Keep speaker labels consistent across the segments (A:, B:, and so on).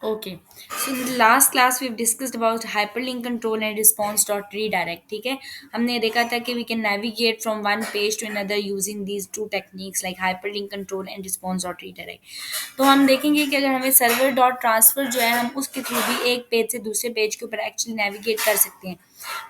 A: Okay. So in the last class we've discussed about hyperlink control and response dot redirect. ठीक है, हमने देखा था कि we can navigate from one page to another using these two techniques like hyperlink control and response dot redirect. तो हम देखेंगे कि अगर हमें सर्वर डॉट ट्रांसफर जो है हम उसके थ्रू भी एक पेज से दूसरे पेज के ऊपर एक्चुअली नेविगेट कर सकते हैं.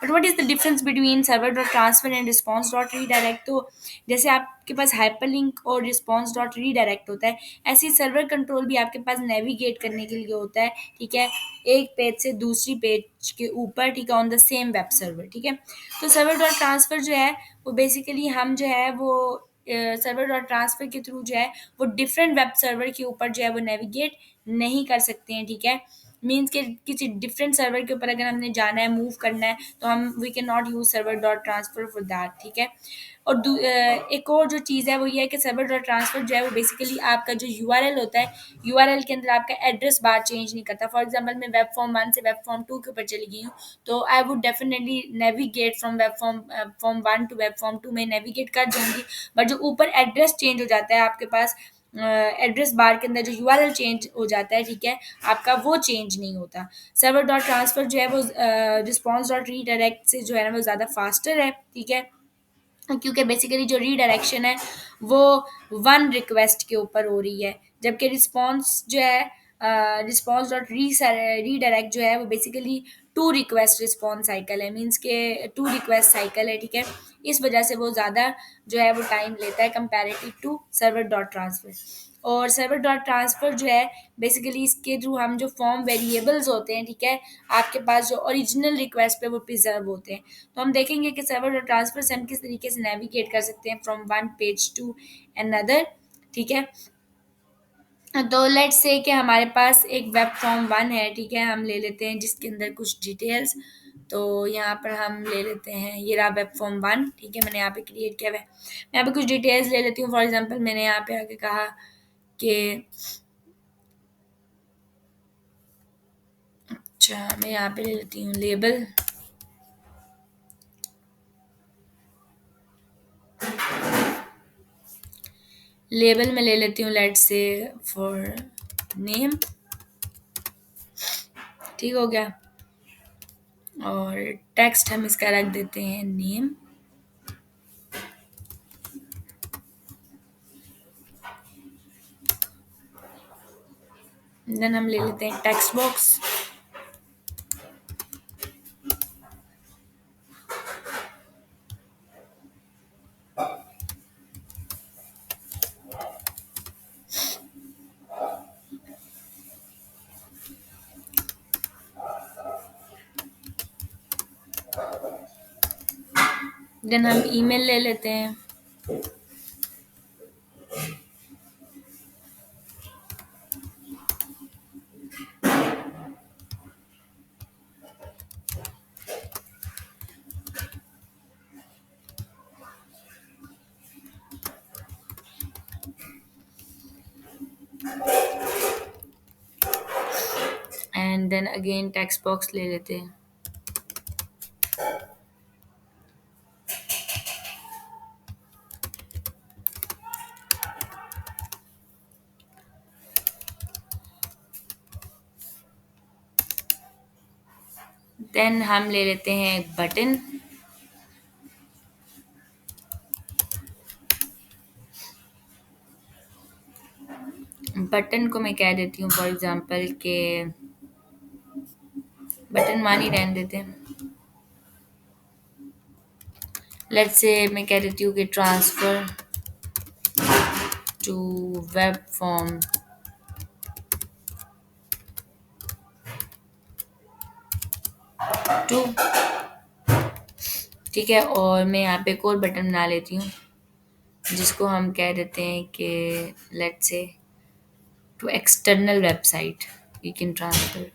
A: But what is the difference between server dot transfer and response dot redirect. तो जैसे आपके पास हाइपरलिंक और रिस्पॉन्स डॉट रीडायरेक्ट होता है, ऐसे ही सर्वर कंट्रोल भी आपके पास नेविगेट करने के लिए होता है. ठीक है, एक पेज से दूसरी पेज के ऊपर, ठीक है, on the same web server. ठीक है, तो सर्वर डॉट ट्रांसफर जो है वो बेसिकली हम जो है वो सर्वर डॉट ट्रांसफर के थ्रू जो है वो डिफरेंट वेब सर्वर के ऊपर जो है वो नेविगेट नहीं कर सकते हैं. ठीक है, मीन्स के किसी डिफरेंट सर्वर के ऊपर अगर हमने जाना है, मूव करना है, तो हम we can not use server dot transfer for that. ठीक है, और एक और जो चीज़ है वो ये है कि सर्वर डॉट ट्रांसफर जो है वो बेसिकली आपका जो यूआरएल होता है, यूआरएल के अंदर आपका एड्रेस बार चेंज नहीं करता. फॉर एग्जांपल मैं वेब फॉर्म 1 से वेब फॉर्म 2 के ऊपर चली गई हूँ, तो I would definitely navigate from web form 1 to web form 2 में नेविगेट कर जाऊँगी. बट जो ऊपर एड्रेस चेंज हो जाता है आपके पास, एड्रेस बार के अंदर जो यूआरएल चेंज हो जाता है, ठीक है, आपका वो चेंज नहीं होता. सर्वर डॉट ट्रांसफर जो है वो रिस्पॉन्स डॉट रीडायरेक्ट से जो है ना वो ज़्यादा फास्टर है. ठीक है, क्योंकि बेसिकली जो रीडायरेक्शन है वो वन रिक्वेस्ट के ऊपर हो रही है, जबकि रिस्पॉन्स जो है रिस्पॉन्स डॉट रीडायरेक्ट जो है वो basically two request response cycle है, मीन्स के टू रिक्वेस्ट साइकिल है. ठीक है, इस वजह से वो ज़्यादा जो है वो टाइम लेता है comparative to server dot transfer. और सर्वर डॉट ट्रांसफर जो है बेसिकली इसके थ्रू हम जो फॉर्म वेरिएबल्स होते हैं, ठीक है, आपके पास जो ओरिजिनल रिक्वेस्ट पे वो प्रिजर्व होते हैं. तो हम देखेंगे कि सर्वर डॉट ट्रांसफर से हम किस तरीके से नेविगेट कर सकते हैं from one page to another. ठीक है, तो लेट्स से कि हमारे पास एक वेब फॉर्म 1 है. ठीक है, हम ले लेते हैं जिसके अंदर कुछ डिटेल्स. तो यहाँ पर हम ले लेते हैं, ये रहा वेब फॉर्म 1. ठीक है, मैंने यहाँ पे क्रिएट किया हुआ है. मैं यहाँ पे कुछ डिटेल्स ले लेती हूँ. फॉर एग्जांपल मैंने यहाँ पे आके कहा कि अच्छा, मैं यहाँ पे ले लेती हूँ लेबल. लेबल में ले लेती हूँ लेट्स से फॉर नेम. ठीक हो गया, और टेक्स्ट हम इसका रख देते हैं नेम. देन हम ले लेते हैं टेक्स्ट बॉक्स. देन हम ईमेल ले लेते हैं. And then again text box ले लेते हैं. देन हम ले लेते हैं एक बटन. बटन को मैं कह देती हूँ फॉर एग्जांपल के बटन मान ही रहने देते हैं. लेट्स से मैं कह देती हूँ कि ट्रांसफ़र टू वेब फॉर्म 2. ठीक है, और मैं यहाँ पे एक और बटन बना लेती हूँ जिसको हम कह देते हैं कि let's say to external website we can transfer.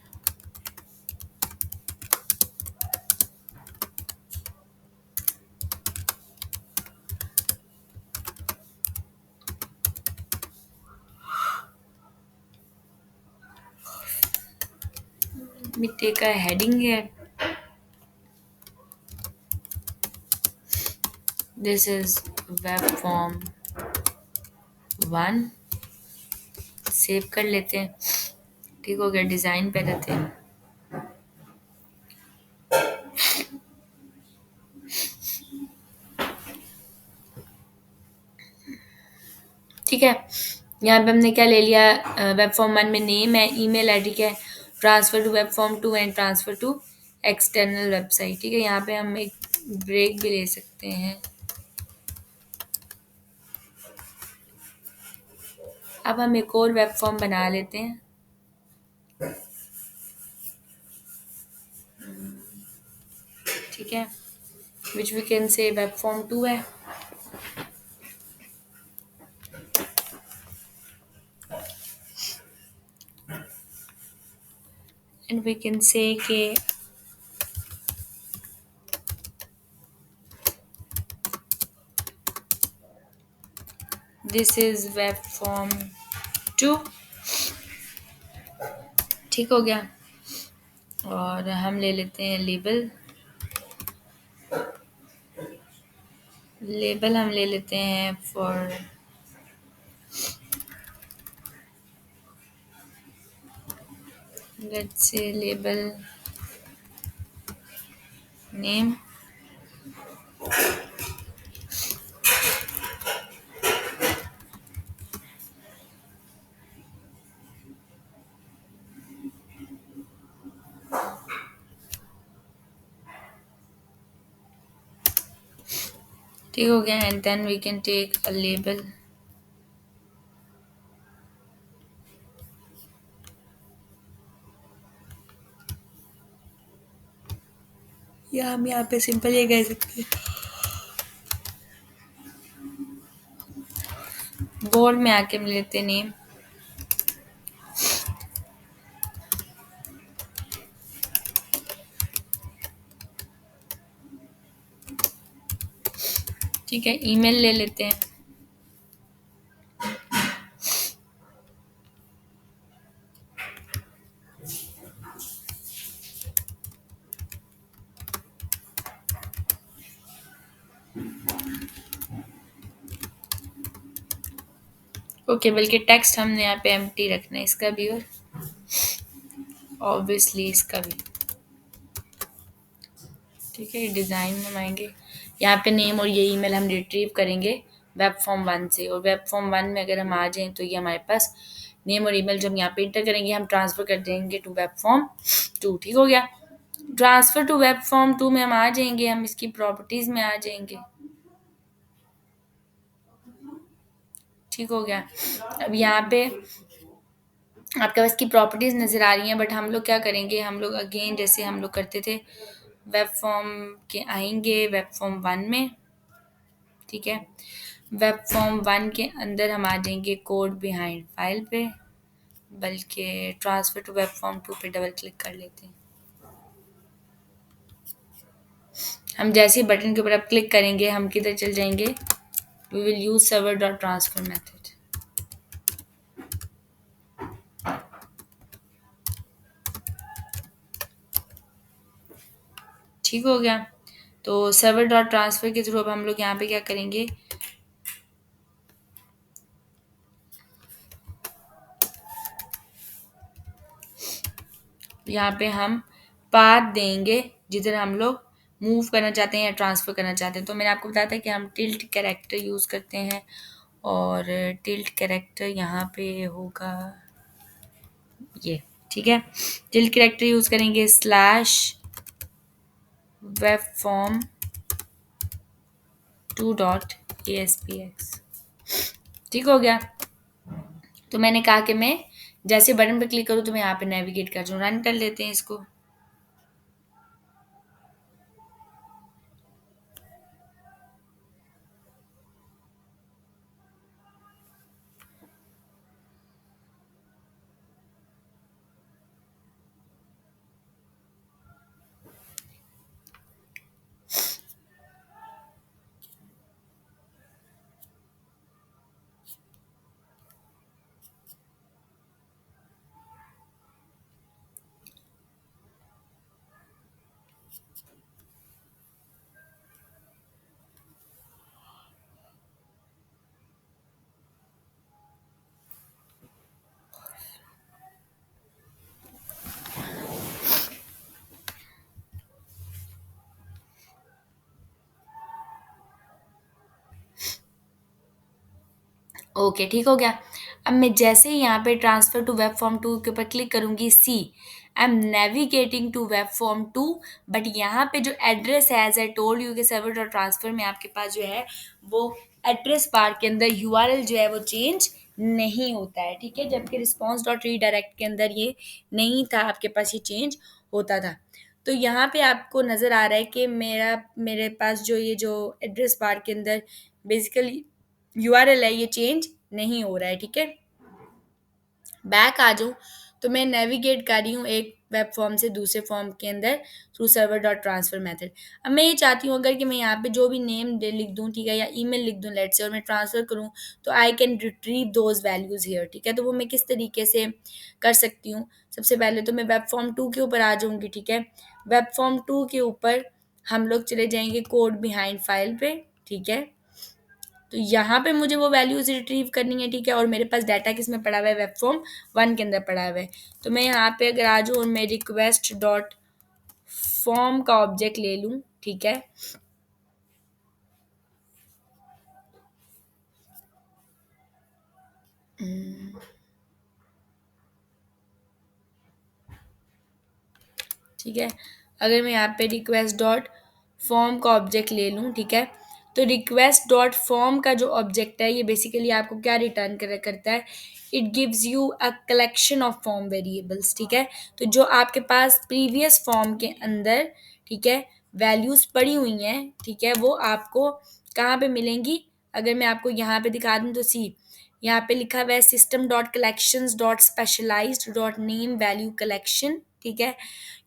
A: We take a heading here. This is web form 1. Save कर लेते हैं. ठीक हो गया, डिज़ाइन पे रहते हैं। ठीक है, यहाँ पे हमने क्या ले लिया, वेब फॉर्म 1 में नेम है, ईमेल आईडी क्या है, transfer to web form 2 and transfer to external website. ठीक है, यहाँ पे हम एक ब्रेक भी ले सकते हैं। अब हम एक और वेब फॉर्म बना लेते हैं। ठीक है, which we can say web form 2 है, एंड वी कैन से कि दिस इज वेब फॉर्म 2। ठीक हो गया, और हम ले लेते हैं लेबल। लेबल हम ले लेते हैं for let's say label name. ठीक हो गया, and then we can take a label. या हम यहाँ पे सिंपल ये कह सकते हैं, बोर्ड में आके हम लेते हैं नेम। ठीक है, ईमेल ले लेते हैं। ओके, बल्कि टेक्स्ट हमने यहाँ पे एम्प्टी रखना है, इसका भी और ऑब्वियसली इसका भी। ठीक है, डिज़ाइन में हम आएंगे, यहाँ पे नेम और ये ईमेल हम रिट्रीव करेंगे वेब फॉर्म 1 से, और वेब फॉर्म 1 में अगर हम आ जाएँ तो ये हमारे पास नेम और ईमेल जो हम यहाँ पे इंटर करेंगे हम ट्रांसफ़र कर देंगे टू वेब फॉर्म 2। ठीक हो गया, ट्रांसफ़र टू वेब फॉर्म 2 में हम आ जाएंगे, हम इसकी प्रॉपर्टीज़ में आ जाएंगे। ठीक हो गया, अब यहाँ पे आपके पास की प्रॉपर्टीज़ नज़र आ रही हैं, बट हम लोग क्या करेंगे, हम लोग अगेन जैसे हम लोग करते थे, वेब फॉर्म के आएंगे वेब फॉर्म 1 में। ठीक है, वेब फॉर्म 1 के अंदर हम आ जाएंगे कोड बिहाइंड फाइल पे, बल्कि ट्रांसफ़र टू वेब फॉर्म 2 पे डबल क्लिक कर लेते हैं। हम जैसे ही बटन के ऊपर अब क्लिक करेंगे हम किधर चल जाएंगे, we will use server dot transfer method. ठीक हो गया, तो सर्वर डॉट ट्रांसफ़र के थ्रू अब हम लोग यहाँ पे क्या करेंगे, यहाँ पे हम पाथ देंगे जिधर हम लोग मूव करना चाहते हैं या ट्रांसफ़र करना चाहते हैं। तो मैंने आपको बताया था कि हम टिल्ट कैरेक्टर यूज़ करते हैं, और टिल्ट कैरेक्टर यहाँ पे होगा ये। ठीक है, टिल्ट कैरेक्टर यूज़ करेंगे स्लैश वेब फॉर्म 2.aspx। ठीक हो गया, तो मैंने कहा कि मैं जैसे बटन पे क्लिक करूँ तो मैं यहाँ पे नेविगेट कर दूँ। रन कर लेते हैं इसको। ओके, ठीक हो गया। अब मैं जैसे ही यहाँ पे ट्रांसफर टू वेब फॉर्म 2 के ऊपर क्लिक करूँगी, see I am navigating to web form 2, but यहाँ पे जो एड्रेस है, एज आई टोल्ड यू, कि सर्वर डॉट ट्रांसफर में आपके पास जो है वो एड्रेस बार के अंदर यूआरएल जो है वो चेंज नहीं होता है, ठीक है, जबकि रिस्पॉन्स डॉट रीडायरेक्ट के अंदर ये नहीं था, आपके पास ये चेंज होता था। तो यहाँ पे आपको नज़र आ रहा है कि मेरे पास जो ये जो एड्रेस बार के अंदर बेसिकली यूआरएल है ये चेंज नहीं हो रहा है, ठीक है। बैक आ जाऊँ तो मैं नेविगेट कर रही हूँ एक वेब फॉर्म से दूसरे फॉर्म के अंदर through server dot transfer method. अब मैं ये चाहती हूँ अगर कि मैं यहाँ पे जो भी नेम दे लिख दूँ, ठीक है, या ईमेल लिख दूँ लेट से, और मैं ट्रांसफ़र करूँ तो I can retrieve those values here, ठीक है। तो वो मैं किस तरीके से कर सकती हूँ? सबसे पहले तो मैं वेब फॉर्म 2 के ऊपर आ जाऊँगी, ठीक है। वेब फॉर्म 2 के ऊपर हम लोग चले जाएंगे कोड बिहाइंड फाइल पे, ठीक है। तो यहाँ पे मुझे वो वैल्यूज़ रिट्रीव करनी है, ठीक है, और मेरे पास डाटा किस में पड़ा हुआ है? वेब फॉर्म 1 के अंदर पड़ा हुआ है। तो मैं यहाँ पे अगर आ जाऊँ और मैं रिक्वेस्ट डॉट फॉर्म का ऑब्जेक्ट ले लूँ, ठीक है। ठीक है, अगर मैं यहाँ पे रिक्वेस्ट डॉट फॉर्म का ऑब्जेक्ट ले लूँ, ठीक है, तो रिक्वेस्ट डॉट फॉर्म का जो ऑब्जेक्ट है ये बेसिकली आपको क्या रिटर्न करता है? It gives you a collection of form variables, ठीक है। तो जो आपके पास प्रीवियस फॉर्म के अंदर, ठीक है, वैल्यूज़ पड़ी हुई हैं, ठीक है, वो आपको कहाँ पे मिलेंगी? अगर मैं आपको यहाँ पे दिखा दूँ तो सी यहाँ पे लिखा हुआ है system dot collections dot specialized dot name value collection, ठीक है,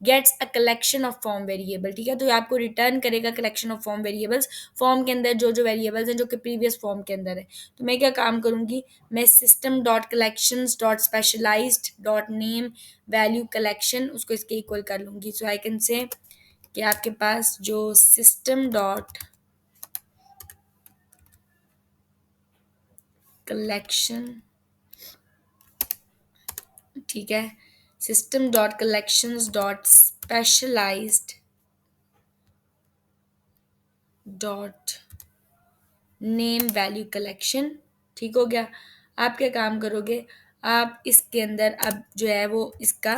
A: gets a collection of form variable, ठीक है। तो ये आपको रिटर्न करेगा collection of form variables, form के अंदर जो जो वेरिएबल्स हैं जो कि प्रीवियस फॉर्म के अंदर है। तो मैं क्या काम करूँगी, मैं system dot collections dot specialized dot name value collection उसको इसके इक्वल कर लूँगी। सो आई कैन से कि आपके पास जो सिस्टम डॉट कलेक्शन, ठीक है, system dot collections dot specialized dot name value collection, ठीक हो गया। आप क्या काम करोगे, आप इसके अंदर अब जो है वो इसका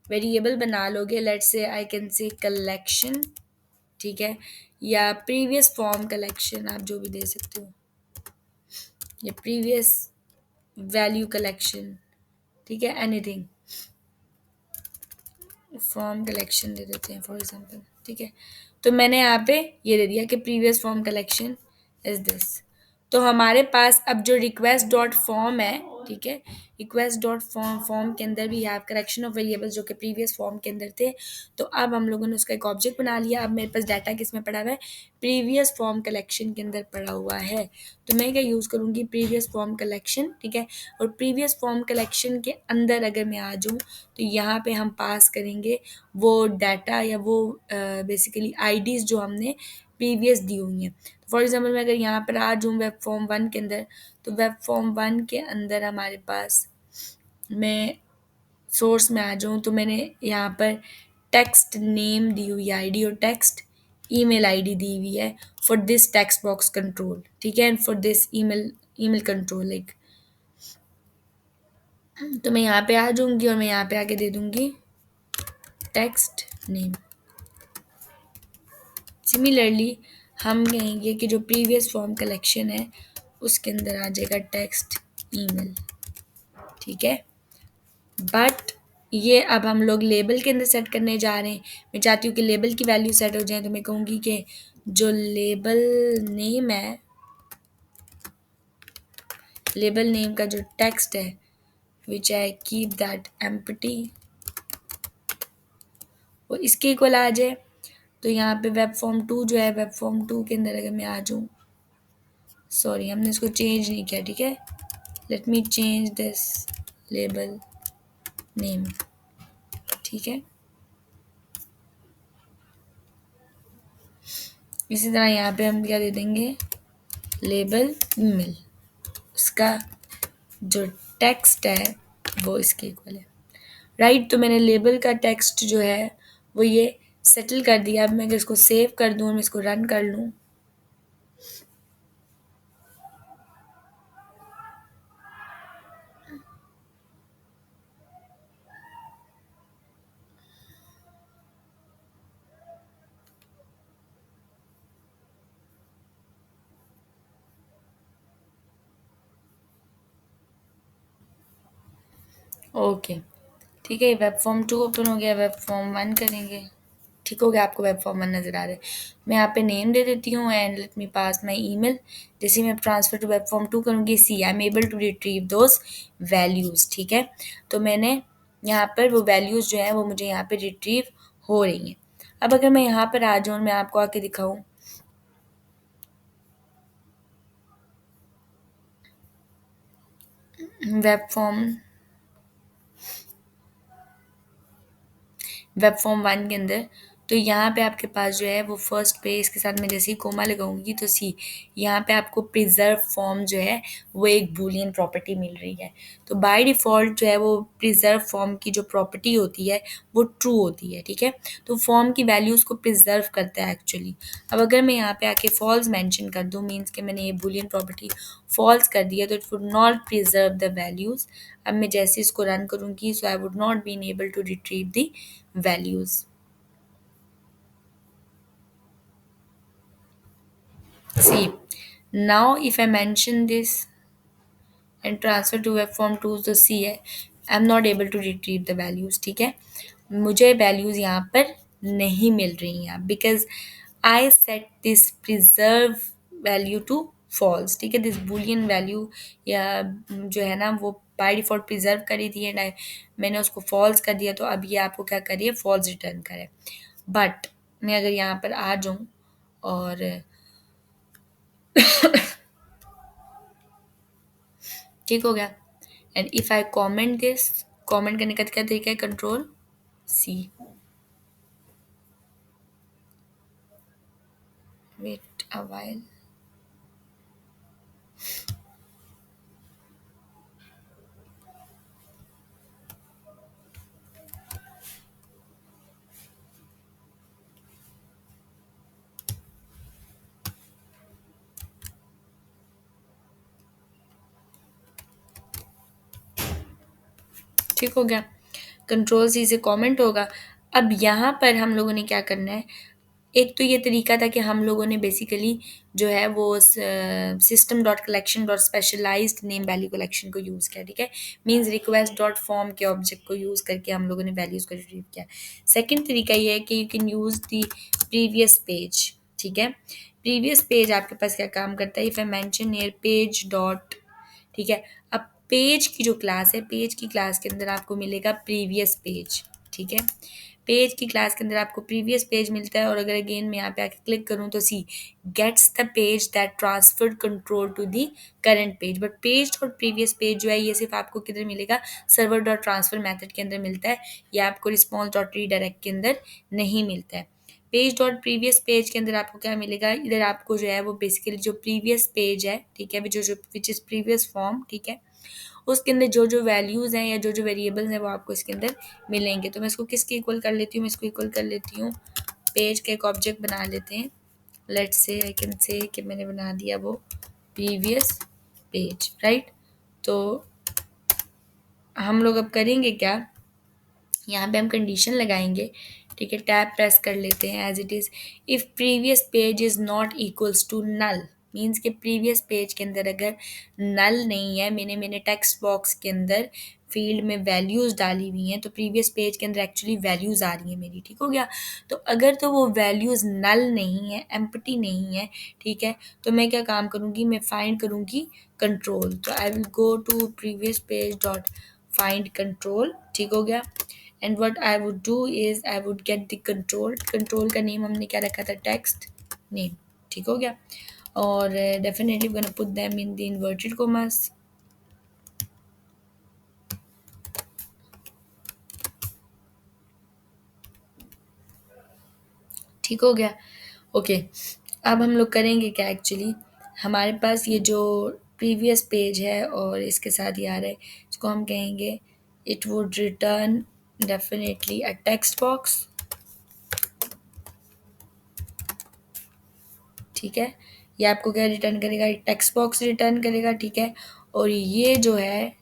A: वेरिएबल बना लोगे, let's say I can say collection, ठीक है, या प्रीवियस फॉर्म कलेक्शन, आप जो भी दे सकते हो, या प्रीवियस वैल्यू कलेक्शन, ठीक है, एनीथिंग, फॉर्म कलेक्शन दे देते हैं फॉर एग्जांपल, ठीक है। तो मैंने यहाँ पे ये दे दिया कि previous form collection is this. तो हमारे पास अब जो रिक्वेस्ट डॉट फॉर्म है, ठीक है, रिक्वेस्ट डॉट फॉर्म के अंदर भी है कलेक्शन ऑफ वेरिएबल्स जो कि प्रीवियस फॉर्म के अंदर थे। तो अब हम लोगों ने उसका एक ऑब्जेक्ट बना लिया। अब मेरे पास डाटा किस में पड़ा हुआ है? प्रीवियस फॉर्म कलेक्शन के अंदर पड़ा हुआ है। तो मैं क्या यूज़ करूँगी, प्रीवियस फॉर्म कलेक्शन, ठीक है। और प्रीवियस फॉर्म कलेक्शन के अंदर अगर मैं आ जाऊँ तो यहाँ पे हम पास करेंगे वो डाटा या वो बेसिकली आईडीज़ जो हमने प्रीवियस दी हुई हैं। फॉर एग्जांपल मैं अगर यहाँ पर आ जाऊँ वेब फॉर्म 1 के अंदर, तो वेब फॉर्म 1 के अंदर हमारे पास, मैं सोर्स में आ जाऊँ तो मैंने यहाँ पर टेक्स्ट नेम दी हुई है आईडी और टेक्स्ट ईमेल आईडी दी हुई है for this text box control, ठीक है, and for this email email control like. तो मैं यहाँ पे आ जाऊँगी और मैं यहाँ पे आके दे दूँगी टेक्स्ट नेम। सिमिलरली हम कहेंगे कि जो प्रीवियस फॉर्म कलेक्शन है उसके अंदर आ जाएगा टेक्स्ट ईमेल, ठीक है। बट ये अब हम लोग लेबल के अंदर सेट करने जा रहे हैं। मैं चाहती हूँ कि लेबल की वैल्यू सेट हो जाए, तो मैं कहूँगी कि जो लेबल नेम है, लेबल नेम का जो टेक्स्ट है विच आई कीप दैट एम्प्टी, वो इसके इक्वल आ जाए। तो यहाँ पे वेब फॉर्म 2 जो है, वेब फॉर्म 2 के अंदर अगर मैं आ जाऊँ, सॉरी हमने इसको चेंज नहीं किया, ठीक है, let me change this label name, ठीक है। इसी तरह यहाँ पे हम क्या दे देंगे, लेबल ईमेल, उसका जो टेक्स्ट है वो इसके इक्वल है, राइट। तो मैंने लेबल का टेक्स्ट जो है वो ये सेटल कर दिया। अब मैं अगर इसको सेव कर दूँ और मैं इसको रन कर लूँ, ओके, ठीक है, वेब फॉर्म 2 ओपन हो गया, वेब फॉर्म 1 करेंगे। ठीक हो गया, आपको वेब फॉर्म 1 नज़र आ रहा है। मैं यहाँ पे नेम दे देती हूँ and let me pass my email. जैसे ही मैं ट्रांसफ़र टू वेब फॉर्म 2 करूँगी, see I am able to retrieve those values, ठीक है। तो मैंने यहाँ पर वो वैल्यूज़ जो हैं वो मुझे यहाँ पे रिट्रीव हो रही हैं। अब अगर मैं यहाँ पर आ जाऊँ, मैं आपको आके दिखाऊँ वेब फॉर्म वेब फॉर्म 1 के अंदर, तो यहाँ पे आपके पास जो है वो फर्स्ट पे इसके साथ मैं जैसे ही कोमा लगाऊंगी तो सी यहाँ पे आपको प्रिजर्व फॉर्म जो है वो एक बूलियन प्रॉपर्टी मिल रही है। तो बाय डिफ़ॉल्ट जो है वो प्रिजर्व फॉर्म की जो प्रॉपर्टी होती है वो ट्रू होती है, ठीक है। तो फॉर्म की वैल्यूज़ को प्रिजर्व करता है एक्चुअली। अब अगर मैं यहाँ पे आके फॉल्स मेंशन कर दूँ, मीन्स कि मैंने ये बूलियन प्रॉपर्टी फॉल्स कर दिया, तो it would not preserve the values. अब मैं जैसे इसको रन करूँगी, so I would not been able to retrieve the values. See, now if I mention this and transfer to web form 2 तो see है, I am not able to retrieve the values, ठीक है। मुझे values यहाँ पर नहीं मिल रही हैं because I set this preserve value to false, ठीक है। दिस बुलियन वैल्यू या जो है ना वो बाय डिफ़ॉल्ट प्रिजर्व करी थी एंड मैंने उसको फॉल्स कर दिया, तो अब ये आपको क्या करिए, फॉल्स रिटर्न करे। बट मैं अगर यहाँ पर आ जाऊँ और ठीक हो गया, and if I comment this, comment करने का क्या तरीका है, control C, wait a while, ठीक हो गया, कंट्रोल सी से कमेंट होगा। अब यहाँ पर हम लोगों ने क्या करना है, एक तो ये तरीका था कि हम लोगों ने बेसिकली जो है वो system dot collection dot specialized name value collection को यूज़ किया, ठीक है। मीन्स रिक्वेस्ट डॉट फॉर्म के ऑब्जेक्ट को यूज़ करके हम लोगों ने वैल्यूज़ को रिट्रीव किया। सेकंड तरीका ये है कि you can use the previous page, ठीक है। प्रीवियस पेज आपके पास क्या काम करता है, if I mention near page dot, ठीक है। अब पेज की जो क्लास है, पेज की क्लास के अंदर आपको मिलेगा प्रीवियस पेज, ठीक है। पेज की क्लास के अंदर आपको प्रीवियस पेज मिलता है, और अगर अगेन मैं यहाँ पे आके क्लिक करूँ तो see gets the page that transferred control to the current page. But page और प्रीवियस पेज जो है ये सिर्फ आपको किधर मिलेगा, सर्वर डॉट ट्रांसफर मैथड के अंदर मिलता है, या आपको रिस्पॉन्स डॉट रीडायरेक्ट के अंदर नहीं मिलता है। पेज डॉट प्रीवियस पेज के अंदर आपको क्या मिलेगा, इधर आपको जो है वो बेसिकली जो प्रीवियस पेज है, ठीक है, विच इज़ प्रीवियस फॉर्म, ठीक है, उसके अंदर जो जो वैल्यूज़ हैं या जो जो वेरिएबल्स हैं वो आपको इसके अंदर मिलेंगे। तो मैं इसको किसके इक्वल कर लेती हूँ, मैं इसको इक्वल कर लेती हूँ, पेज का एक ऑब्जेक्ट बना लेते हैं। Let's say I can say कि मैंने बना दिया वो प्रीवियस पेज, राइट। तो हम लोग अब करेंगे क्या, यहाँ पे हम कंडीशन लगाएंगे, ठीक है। टैब प्रेस कर लेते हैं as it is, if previous page is not equals to null, means के प्रीवियस पेज के अंदर अगर नल नहीं है, मैंने मैंने टेक्स्ट बॉक्स के अंदर फील्ड में वैल्यूज़ डाली हुई हैं, तो प्रीवियस पेज के अंदर एक्चुअली वैल्यूज़ आ रही हैं मेरी, ठीक हो गया। तो अगर तो वो वैल्यूज़ नल नहीं है, एम्प्टी नहीं है, ठीक है, तो मैं क्या काम करूँगी, मैं फाइंड करूँगी कंट्रोल। तो I will go to previous page dot find control, ठीक हो गया। And what I would do is I would get the control, control का नेम हमने क्या रखा था, टेक्स्ट नेम, ठीक हो गया। और definitely gonna put them in the inverted commas, ठीक हो गया। ओके, अब हम लोग करेंगे क्या, एक्चुअली हमारे पास ये जो प्रीवियस पेज है और इसके साथ ये आ रहा है, इसको हम कहेंगे it would return definitely a text box, ठीक है। ये आपको क्या रिटर्न करेगा, टेक्स्ट बॉक्स रिटर्न करेगा, ठीक है। और ये जो है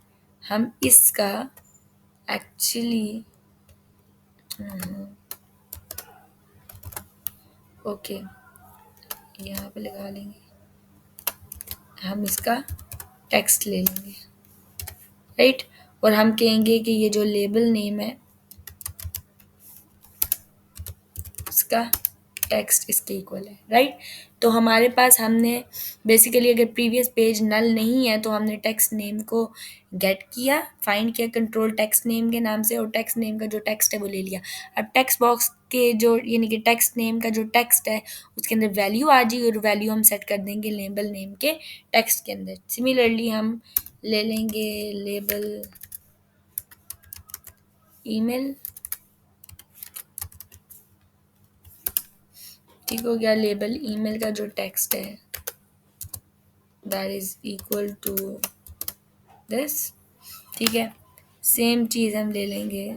A: हम इसका एक्चुअली ओके यहाँ पे लगा लेंगे, हम इसका टेक्स्ट ले लेंगे, राइट। और हम कहेंगे कि ये जो लेबल नेम है इसका टेक्स्ट इसके इक्वल है, राइट। तो हमारे पास हमने बेसिकली अगर प्रीवियस पेज नल नहीं है तो हमने टेक्स्ट नेम को गेट किया, फाइंड किया कंट्रोल टेक्स्ट नेम के नाम से, और टेक्स्ट नेम का जो टेक्स्ट है वो ले लिया। अब टेक्स्ट बॉक्स के जो यानी कि टेक्स्ट नेम का जो टेक्स्ट है उसके अंदर वैल्यू आ जाएगी और वैल्यू हम सेट कर देंगे लेबल नेम के टेक्स्ट के अंदर। सिमिलरली हम ले लेंगे लेबल ईमेल, ठीक हो गया। लेबल ईमेल का जो टेक्स्ट है that is equal to this, ठीक है। सेम चीज़ हम ले लेंगे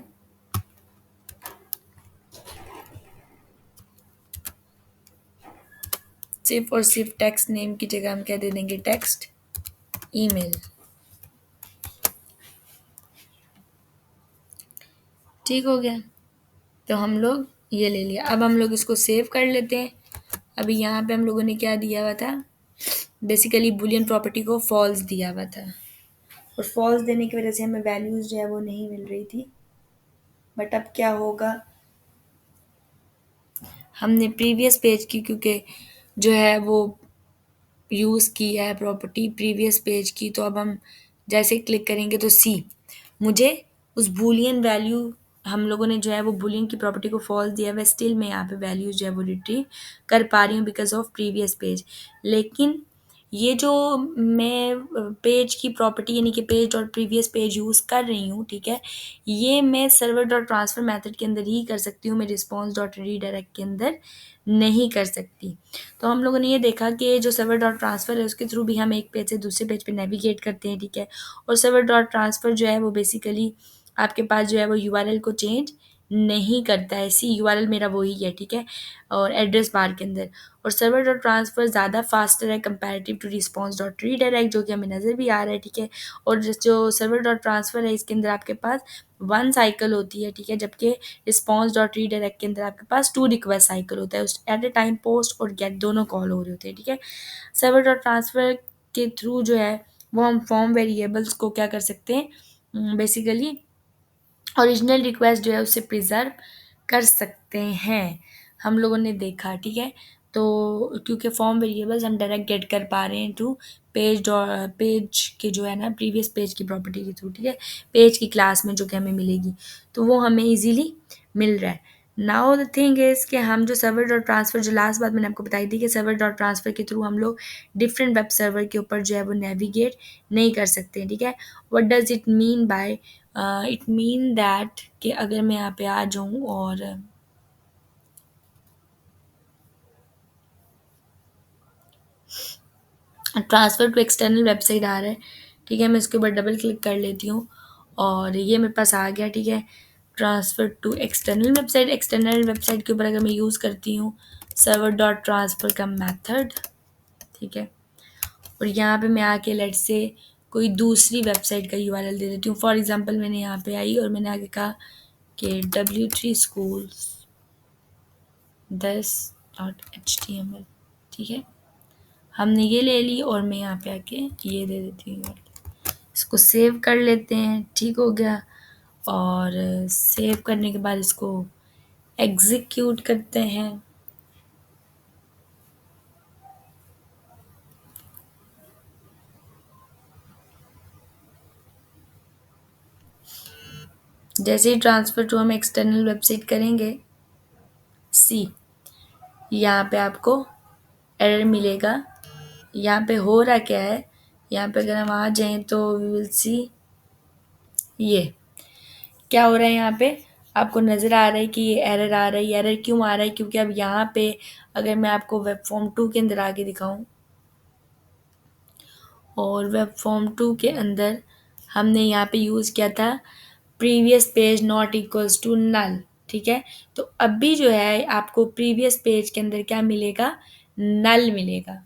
A: सिर्फ और सिर्फ टेक्स्ट नेम की जगह हम क्या दे देंगे, टेक्स्ट ईमेल, ठीक हो गया। तो हम लोग ये ले लिया। अब हम लोग इसको सेव कर लेते हैं। अभी यहाँ पे हम लोगों ने क्या दिया हुआ था, बेसिकली बुलियन प्रॉपर्टी को फॉल्स दिया हुआ था, और फॉल्स देने की वजह से हमें वैल्यूज़ जो है वो नहीं मिल रही थी। बट अब क्या होगा, हमने प्रीवियस पेज की क्योंकि जो है वो यूज़ की है प्रॉपर्टी प्रीवियस पेज की, तो अब हम जैसे क्लिक करेंगे तो सी मुझे उस बूलियन वैल्यू, हम लोगों ने जो है वो बूलियन की प्रॉपर्टी को फॉल्स दिया हुआ है, स्टिल मैं यहाँ पे वैल्यूज जो है वो रिट्रीव कर पा रही हूँ बिकॉज ऑफ प्रीवियस पेज। लेकिन ये जो मैं पेज की प्रॉपर्टी यानी कि page dot previous page use कर रही हूँ, ठीक है, ये मैं सर्वर डॉट ट्रांसफर मेथड के अंदर ही कर सकती हूँ, मैं रिस्पॉन्स डॉट रीडायरेक्ट के अंदर नहीं कर सकती। तो हम लोगों ने ये देखा कि जो सर्वर डॉट ट्रांसफ़र है उसके थ्रू भी हम एक पेज से दूसरे पेज पे नेविगेट करते हैं, ठीक है। और सर्वर डॉट ट्रांसफ़र जो है वो बेसिकली आपके पास जो है वो यूआरएल को चेंज नहीं करता है। सी यूआरएल मेरा वही है, ठीक है, और एड्रेस बार के अंदर। और सर्वर डॉट ट्रांसफ़र ज़्यादा फास्टर है comparative to response dot redirect, जो कि हमें नज़र भी आ रहा है, ठीक है। और जो सर्वर डॉट ट्रांसफ़र है इसके अंदर आपके पास वन साइकिल होती है, ठीक है, जबकि रिस्पॉन्स डॉट रीडायरेक्ट के अंदर आपके पास टू रिक्वेस्ट साइकिल होता है। उस एट ए टाइम पोस्ट और गेट दोनों कॉल हो रहे होते हैं, ठीक है। सर्वर डॉट ट्रांसफ़र के थ्रू जो है वो हम फॉर्म वेरिएबल्स को क्या कर सकते हैं, बेसिकली ओरिजिनल रिक्वेस्ट जो है उसे प्रिजर्व कर सकते हैं, हम लोगों ने देखा, ठीक है। तो क्योंकि फॉर्म वेरिएबल्स हम डायरेक्ट गेट कर पा रहे हैं टू पेज के जो है ना प्रीवियस पेज की प्रॉपर्टी के थ्रू, ठीक है, पेज की क्लास में जो कि हमें मिलेगी, तो वो हमें इजीली मिल रहा है। नाउ द थिंग इज़ कि हम जो सर्वर डॉट ट्रांसफ़र, जो लास्ट बात मैंने आपको बताई थी कि सर्वर डॉट ट्रांसफ़र के थ्रू हम लोग डिफरेंट वेब सर्वर के ऊपर जो है वो नेविगेट नहीं कर सकते, ठीक है। What does it mean by, it mean that कि अगर मैं यहाँ पे आ जाऊँ और ट्रांसफ़र टू एक्सटर्नल वेबसाइट आ रहा है, ठीक है, मैं इसके ऊपर डबल क्लिक कर लेती हूँ और ये मेरे पास आ गया, ठीक है। ट्रांसफ़र टू एक्सटर्नल वेबसाइट के ऊपर अगर मैं यूज़ करती हूँ सर्वर डॉट ट्रांसफ़र का मेथड, ठीक है, और यहाँ पे मैं आके लेट्स से कोई दूसरी वेबसाइट का यूआरएल दे देती हूँ। फॉर एग्जांपल मैंने यहाँ पे आई और मैंने आगे कहा कि w3schools10.html, ठीक है, हमने ये ले ली और मैं यहाँ पे आके ये दे देती हूँ, इसको सेव कर लेते हैं, ठीक हो गया। और सेव करने के बाद इसको एग्जीक्यूट करते हैं। जैसे ही ट्रांसफ़र टू हम एक्सटर्नल वेबसाइट करेंगे, सी यहाँ पे आपको एरर मिलेगा। यहाँ पे हो रहा क्या है, यहाँ पे अगर हम आ जाएँ तो वी विल सी ये क्या हो रहा है। यहाँ पे आपको नज़र आ रहा है कि ये एरर आ रहा है। ये एरर क्यों आ रहा है, क्योंकि अब यहाँ पे अगर मैं आपको वेब फॉर्म 2 के अंदर आके दिखाऊँ, और वेब फॉर्म 2 के अंदर हमने यहाँ पे यूज़ किया था previous page not equals to null, ठीक है। तो अभी जो है आपको प्रीवियस पेज के अंदर क्या मिलेगा, नल मिलेगा,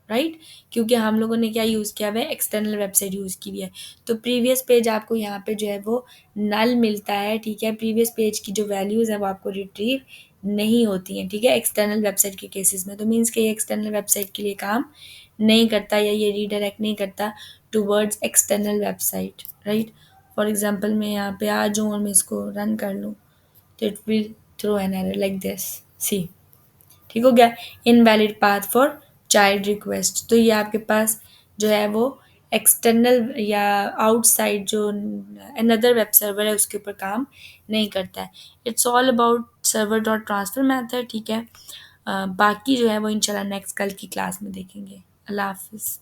A: राइट, क्योंकि हम लोगों ने क्या यूज़ किया हुआ है, एक्सटर्नल वेबसाइट यूज़ की हुई है। तो प्रीवियस पेज आपको यहाँ पे जो है वो नल मिलता है, ठीक है। प्रीवियस पेज की जो वैल्यूज़ है वो आपको रिट्रीव नहीं होती हैं, ठीक है, एक्सटर्नल वेबसाइट के केसेस में। तो मीन्स कि ये एक्सटर्नल वेबसाइट के लिए काम नहीं करता या ये रीडायरेक्ट नहीं करता towards external website, right. For example मैं यहाँ पे आ जाऊँ और मैं इसको रन कर लूँ, तो it will throw an error like this. See, ठीक हो गया। Invalid path for child request, तो ये आपके पास जो है वो एक्सटर्नल या आउटसाइड जो अनदर वेब सर्वर है उसके ऊपर काम नहीं करता है। It's all about server dot transfer method, ठीक है। बाकी जो है वो इंशाल्लाह नेक्स्ट कल की क्लास में देखेंगे। अल्लाह हाफिज़।